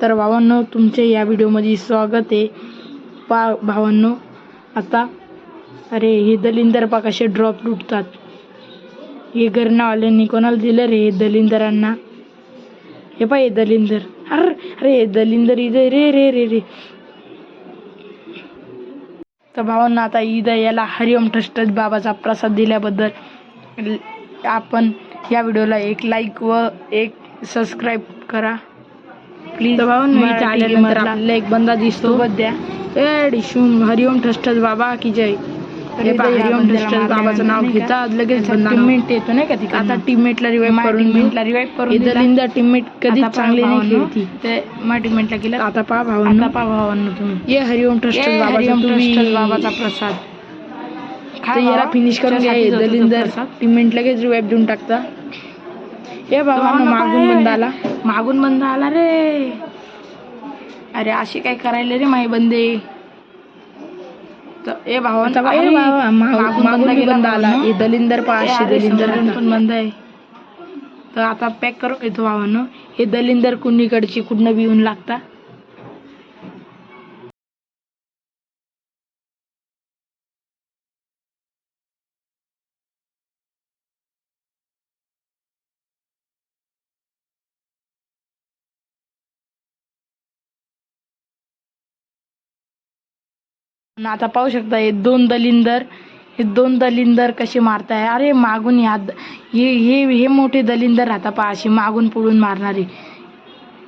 तर भावांनो, तुमच्या या व्हिडिओमध्ये स्वागत आहे. भावांनो, आता हे दलिंदर पा कसे ड्रॉप लुटतात. हे घरनावाल्यांनी कोणाला दिलं रे दलिंदरांना? हे पा हे दलिंदर, अरे दलिंदर इथे रे रे रे रे. तर भावांनो, आता ईद याला हरिओम ट्रस्ट बाबाचा प्रसाद दिल्याबद्दल आपण या व्हिडिओला एक लाईक व एक सबस्क्राईब करा प्लीज. भावांनो, इथे आल्यानंतर आपल्याला एक बंदा दिसतो द्या. हरिओम ट्रस्ट बाबा की जय. हरिओम ट्रस्ट बाबाचं नाव घेतात लगेच टीममेट येतो नाही का तिकडे. आता टीममेटला रिवाइव करून दलिंदर टीममेट कधीच चांगली नाही खेळती. ते माझ्या टीममेटला केलं. आता पहा भावांनो तुम्ही ये हरिओम ट्रस्ट बाबाचा प्रसाद. तर याला फिनिश करून घ्या. दलिंदर टीममेट लगेच रिवाइव देऊन टाकता. हे भावांनो, मागून बंदा आला रे. अरे असे काय करायला रे माही बंदे. ए भावांनो, मागून बंदा आला. हे दलिंदर पाचशे दलिंदर पण बंद आहे. तर आता पॅक करून घेतो भावांनो. हे दलिंदर कुणीकडची कुठनं बी येऊन लागता. आता पाहू शकता हे दोन दलिंदर कसे मारताय. अरे मागून हे मोठे दलिंदर राहता पहा, असे मागून पळून मारणारे.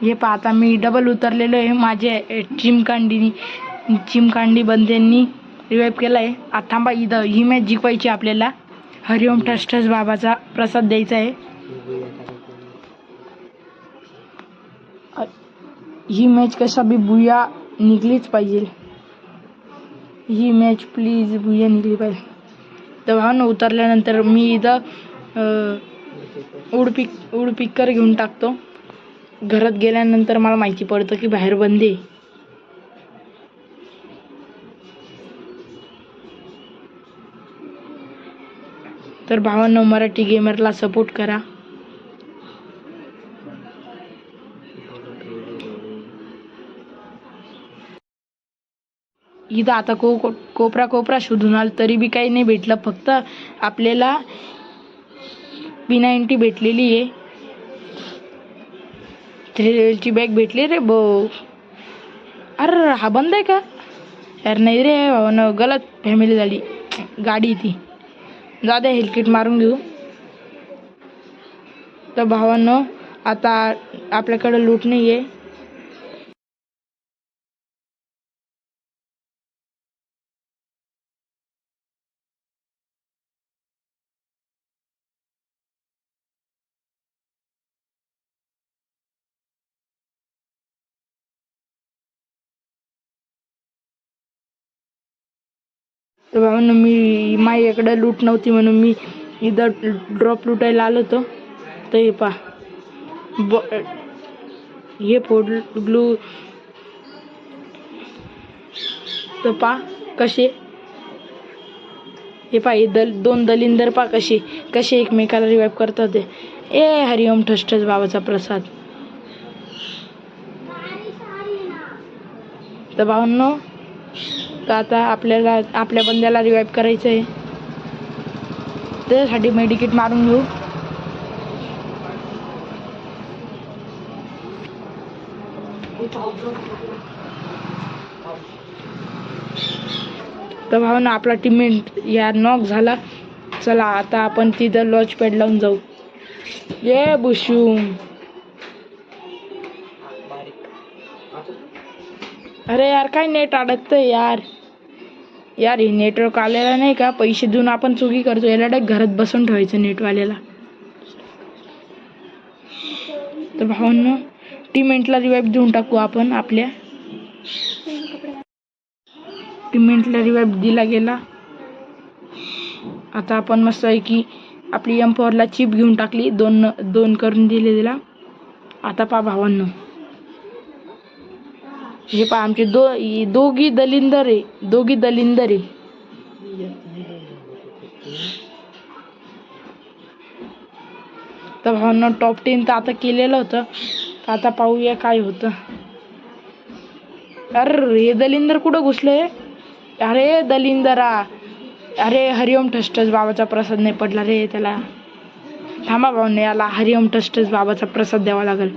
हे पहा, आता मी डबल उतरलेलो आहे. माझे चिमकांडी बंद्यांनी रिवाइव केलाय. आता थांबा, ही मॅच जिंकवायची आपल्याला. हरिओम ट्रस्ट बाबाचा प्रसाद द्यायचा आहे. ही मॅच कशा बी बुया निघलीच पाहिजे. ही मॅच प्लीज बुया निघली पाहिजे. तर भावांनो, उतरल्यानंतर मी इथं उडपिकर घेऊन टाकतो. घरात गेल्यानंतर मला माहिती पडतं की बाहेर बंदे. तर भावांनो, मराठी गेमरला सपोर्ट करा. इथं आता कोपरा शोधून आला तरी बी काही नाही भेटलं. फक्त आपल्याला P90 भेटलेली आहे. 3 लेवलची बॅग भेटली रे बो. अरे हा बंद आहे का यार? नाही रे भावांनो, गलत फॅमिली झाली. गाडी ती जाऊ द्या, हेल्मेट मारून घेऊ. तर भावांनो, आता आपल्याकडे लूट नाही आहे. तर भावांनो, माझ्याकडे लूट नव्हती म्हणून मी इथं ड्रॉप लुटायला आलो होतो. तर हे पा, हे फोड ग्लू. तर पा कसे, हे पा दोन दलिंदर पा कसे एकमेकाला रिवाइव करतात. ए हरिओम ट्रस्ट बाबाचा प्रसाद. तर भावांनो, तर आता आपल्याला आपल्या बंद्याला रिवाइव करायचं आहे. त्यासाठी मेडिकेट मारून घेऊ. तर भावांनो, आपला टीममेट या नॉक झाला. चला आता आपण तिथं लॉन्च पॅड लावून जाऊ. ये बुशूम. अरे यार, काय नेट अडकतंय यार. हे नेटवर्क आलेला नाही का? पैसे देऊन आपण चुकी करतो. याला डायरेक्ट घरात बसून ठेवायचं नेटवाल्याला. तर भावांनो, टीममेटला रिवाइव देऊन टाकू आपण. आपल्या टीममेटला रिवाइव दिला गेला. आता आपण मस्त आहे की आपली M4ला चिप घेऊन टाकली. दोन करून दिले दिला. आता पहा भावांनो, हे पहा आमचे दोघी दलिंदर आहे. तर भावांनो, टॉप 10 तर आता केलेलं होतं. आता पाहूया काय होतं. अरे हे दलिंदर कुठं घुसले? अरे दलिंदरा, अरे हरिओम ठसठस बाबाचा प्रसाद नाही पडला रे त्याला. थांबा भाऊने, याला हरिओम ठसठस बाबाचा प्रसाद द्यावा लागेल.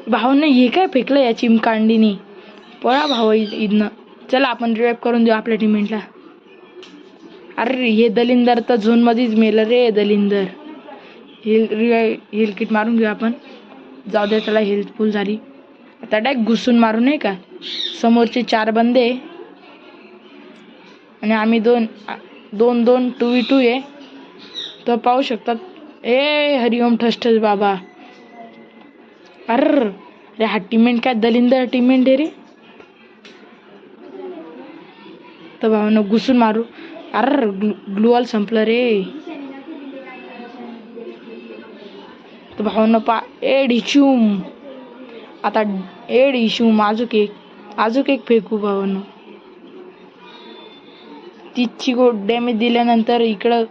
भाऊने हे काय फेकलं या चिमकांडीने? पळा भाऊ इथनं. चला आपण रिवाइव करून देऊ आपल्या टीममेटला. अरे हे दलिंदर तर झोन मध्येच मेलं रे दलिंदर. हेल किट मारून घेऊ आपण. जाऊ दे, त्याला हेल्थ फुल झाली. आता डायरेक्ट घुसून मारू नाही का. समोरचे 4 बंदे आणि आम्ही 2 2v2 आहे. तर पाहू शकतात. ए हरिओम ठसठस बाबा. अरे हा टीममेट काय दलिंदर टीममेट आहे रे. तर भावानं घुसून मारू. अरे ग्लुअल संपलं रे. तर भावानं ए डिशूम. आता ए डिशूम अजून एक फेकू भावानं. 30ची डॅमेज दिल्यानंतर इकडं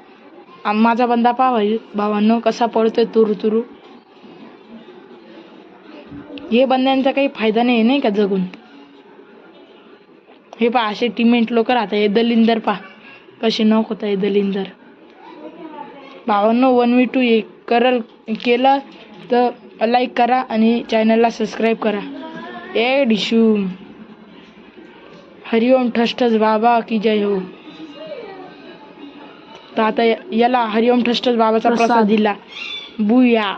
माझा बंदा पाहा भावांनो कसा पळतोय तुरु तुरु. हे बंद्यांचा काही फायदा नाही का जगून. हे पहा असे टीममेट लोक राहतात. हे दलिंदर पहा कसे नॉक होत आहे दलिंदर. भावांनो 1v2 केलं तर लाईक करा आणि चॅनलला सबस्क्राईब करा. ए डिशूम. हरिओम ठसठस बाबा की जय हो. तर आता याला हरिओम ठसठस बाबाचा प्रसाद दिला. बुया.